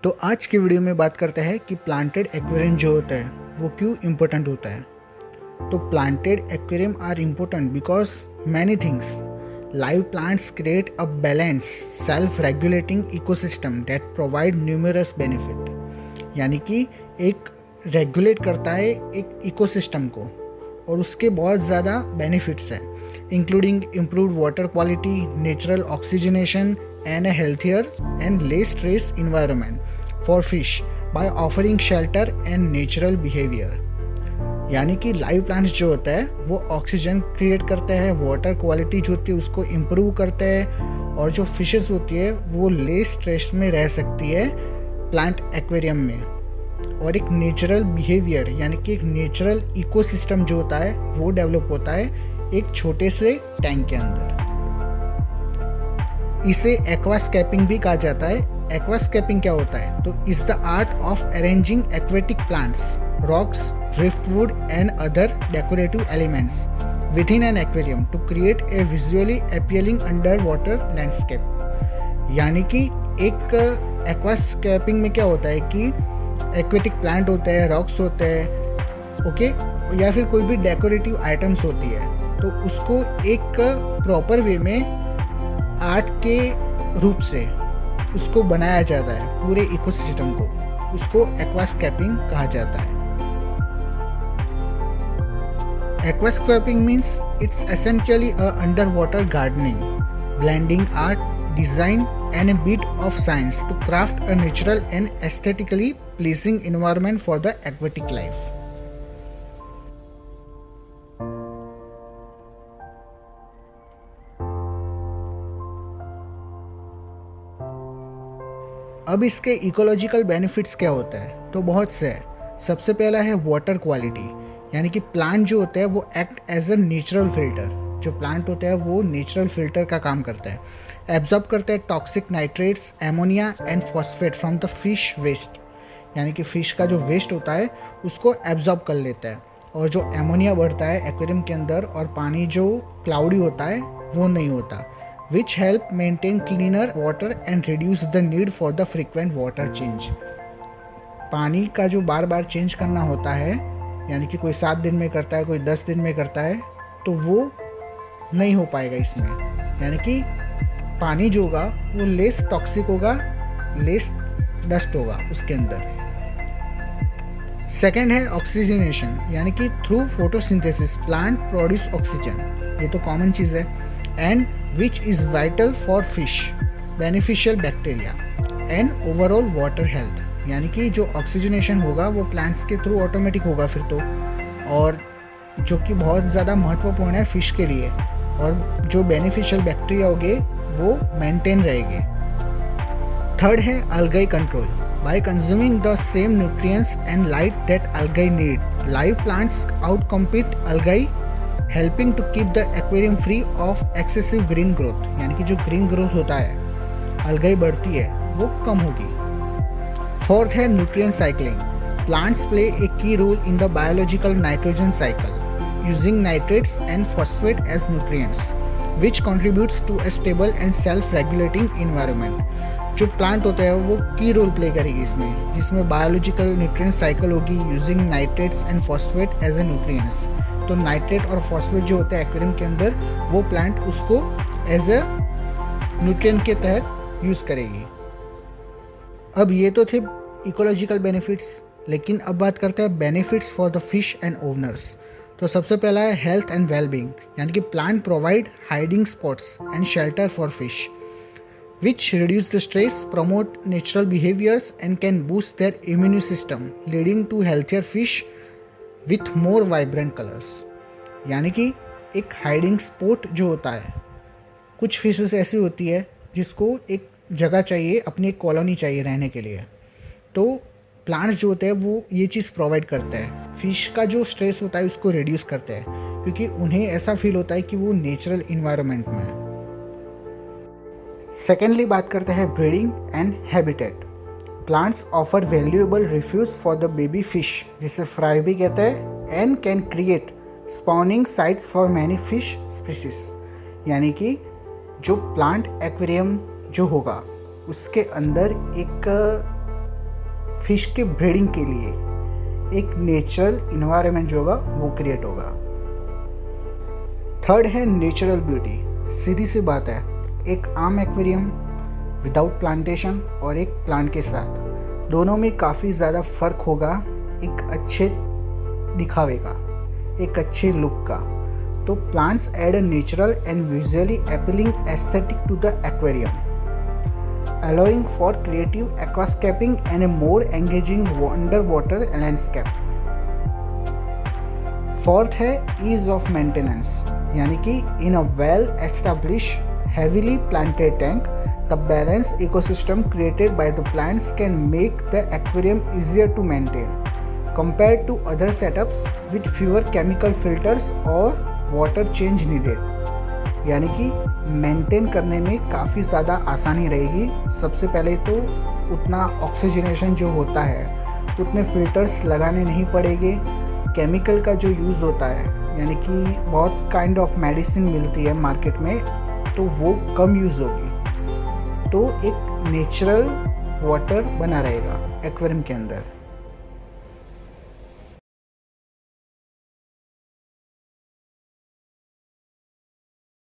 तो आज की वीडियो में बात करते हैं कि प्लांटेड एक्वेरियम जो होता है वो क्यों इम्पोर्टेंट होता है। तो planted aquarium are important because many things live plants create a balance self regulating ecosystem that provide numerous benefit. यानी कि एक रेगुलेट करता है एक इकोसिस्टम को और उसके बहुत ज़्यादा बेनिफिट्स हैं, including improved water quality, natural oxygenation and a healthier and less stress environment for fish by offering shelter and natural behavior। यानी कि लाइव प्लांट्स जो होता है वो ऑक्सीजन क्रिएट करते हैं, वाटर क्वालिटी जो होती है उसको इम्प्रूव करते हैं और जो फिशेस होती है वो लेस स्ट्रेस में रह सकती है प्लांट एक्वेरियम में। और एक नेचुरल बिहेवियर यानी कि एक नेचुरल इकोसिस्टम जो होता है वो डेवलप होता है एक छोटे से टैंक के अंदर। इसे एक्वास्केपिंग भी कहा जाता है। एक्वास्केपिंग क्या होता है? तो is the art of arranging aquatic plants, rocks, driftwood and other decorative elements within an aquarium to create a visually appealing underwater landscape। यानी कि एक एक्वास्केपिंग में क्या होता है कि एक्वेटिक प्लांट होते हैं, रॉक्स होते हैं, ओके, या फिर कोई भी डेकोरेटिव आइटम्स होती है, तो उसको एक प्रॉपर वे में आर्ट के रूप से उसको बनाया जाता है पूरे इकोसिस्टम को, उसको एक्वास्केपिंग कहा जाता है। Aquascaping means it's essentially a underwater gardening blending art, design and a bit of science to craft a natural and aesthetically pleasing environment for the aquatic life। अब इसके इकोलॉजिकल बेनिफिट्स क्या होता है? तो बहुत से है। सबसे पहला है वाटर क्वालिटी, यानी कि प्लांट जो होता है वो act as a natural filter. जो प्लांट होता है वो नेचुरल फिल्टर का काम करता है, एब्जॉर्ब करता है toxic nitrates, ammonia and phosphate from the fish waste. यानी कि फिश का जो वेस्ट होता है उसको एब्जॉर्ब कर लेता है और जो एमोनिया बढ़ता है एक्वेरियम के अंदर और पानी जो क्लाउडी होता है वो नहीं होता, which help maintain cleaner water and reduce the need for the frequent water change। पानी का जो बार बार चेंज करना होता है, यानी कि कोई 7 दिन में करता है, कोई 10 दिन में करता है, तो वो नहीं हो पाएगा इसमें। यानी कि पानी जो होगा वो लेस टॉक्सिक होगा, लेस डस्ट होगा उसके अंदर। सेकेंड है ऑक्सीजनेशन, यानी कि through photosynthesis plant produce oxygen, ये तो कॉमन चीज़ है, and which is vital for fish, beneficial bacteria and overall water health। यानी कि जो ऑक्सीजनेशन होगा वो प्लांट्स के थ्रू ऑटोमेटिक होगा फिर तो, और जो कि बहुत ज़्यादा महत्वपूर्ण है फिश के लिए, और जो बेनिफिशियल बैक्टीरिया होंगे वो मेंटेन रहेंगे। थर्ड है algae control, by consuming the same nutrients and light that algae need, live plants outcompete algae helping to keep the aquarium free of excessive green growth। यानी कि जो ग्रीन ग्रोथ होता है, algae बढ़ती है, वो कम होगी। फोर्थ है nutrient cycling, plants play a key role in the biological nitrogen cycle using nitrates and phosphate as nutrients which contributes to a stable and self regulating environment. जो plant होता है वो की रोल प्ले करेगी इसमें, जिसमें biological nutrient cycle होगी using nitrates and phosphate as a nutrients. तो nitrate और फॉस्फेट जो होता है एक्वेरियम के अंदर, वो प्लांट उसको एज अ न्यूट्रिएंट के तहत यूज़ करेगी। अब ये तो थे इकोलॉजिकल बेनिफिट्स, लेकिन अब बात करते हैं benefits for the fish and owners. तो सबसे पहला है हेल्थ एंड वेलबींग, यानी कि plant provide hiding spots and shelter for fish which reduce the stress, promote natural behaviors and can boost their immune system, leading to healthier fish with more vibrant colors। यानी कि एक hiding spot जो होता है, कुछ fishes ऐसी होती है जिसको एक जगह चाहिए, अपनी एक कॉलोनी चाहिए रहने के लिए, तो प्लांट्स जो होते हैं वो ये चीज़ प्रोवाइड करते हैं। फिश का जो स्ट्रेस होता है उसको रिड्यूस करते हैं, क्योंकि उन्हें ऐसा फील होता है कि वो नेचुरल इन्वायरमेंट में है। सेकेंडली बात करते हैं breeding and habitat. Plants offer valuable refuge for the baby fish, जिसे फ्राई भी कहते हैं, and can create spawning sites for many fish species. यानी कि जो प्लांट एक्वेरियम जो होगा उसके अंदर एक फिश के ब्रीडिंग के लिए एक नेचुरल इन्वायरमेंट जो होगा वो क्रिएट होगा। थर्ड है नेचुरल ब्यूटी। सीधी सी बात है, एक आम एक्वेरियम विदाउट प्लांटेशन और एक प्लांट के साथ दोनों में काफ़ी ज़्यादा फ़र्क होगा एक अच्छे दिखावे का, एक अच्छे लुक का। तो plants add a natural and visually appealing aesthetic to the aquarium, allowing for creative aquascaping and a more engaging underwater landscape. Fourth है ease of maintenance, यानी कि in a well established heavily planted tank, the balanced ecosystem created by the plants can make the aquarium easier to maintain compared to other setups with fewer chemical filters or water change needed. यानी कि maintain करने में काफ़ी ज़्यादा आसानी रहेगी। सबसे पहले तो उतना ऑक्सीजनेशन जो होता है उतने फिल्टर्स लगाने नहीं पड़ेंगे। केमिकल का जो यूज़ होता है, यानी कि बहुत काइंड ऑफ मेडिसिन मिलती है मार्केट में, तो वो कम यूज़ होगी। तो एक नेचुरल वाटर बना रहेगा एक्वेरियम के अंदर।